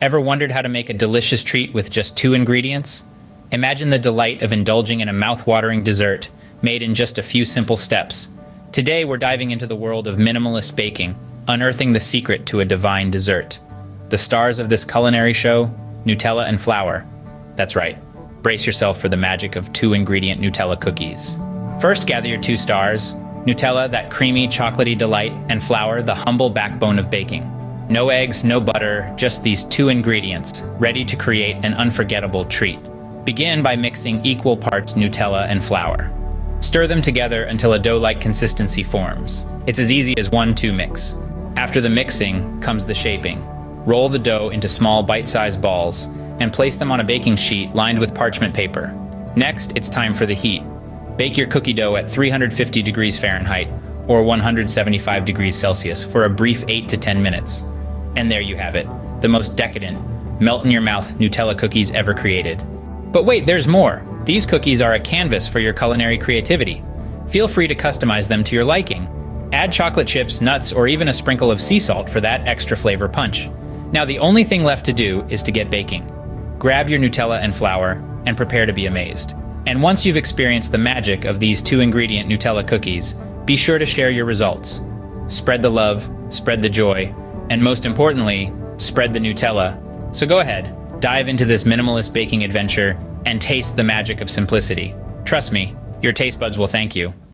Ever wondered how to make a delicious treat with just 2 ingredients? Imagine the delight of indulging in a mouth-watering dessert made in just a few simple steps. Today we're diving into the world of minimalist baking, unearthing the secret to a divine dessert. The stars of this culinary show, Nutella and flour. That's right, brace yourself for the magic of 2-ingredient Nutella cookies. First, gather your 2 stars, Nutella, that creamy, chocolatey delight, and flour, the humble backbone of baking. No eggs, no butter, just these 2 ingredients, ready to create an unforgettable treat. Begin by mixing equal parts Nutella and flour. Stir them together until a dough-like consistency forms. It's as easy as 1-2 mix. After the mixing comes the shaping. Roll the dough into small bite-sized balls and place them on a baking sheet lined with parchment paper. Next, it's time for the heat. Bake your cookie dough at 350 degrees Fahrenheit or 175 degrees Celsius for a brief 8 to 10 minutes. And there you have it, the most decadent, melt-in-your-mouth Nutella cookies ever created. But wait, there's more. These cookies are a canvas for your culinary creativity. Feel free to customize them to your liking. Add chocolate chips, nuts, or even a sprinkle of sea salt for that extra flavor punch. Now the only thing left to do is to get baking. Grab your Nutella and flour and prepare to be amazed. And once you've experienced the magic of these 2-ingredient Nutella cookies, be sure to share your results. Spread the love, spread the joy, and most importantly, spread the Nutella. So go ahead, dive into this minimalist baking adventure and taste the magic of simplicity. Trust me, your taste buds will thank you.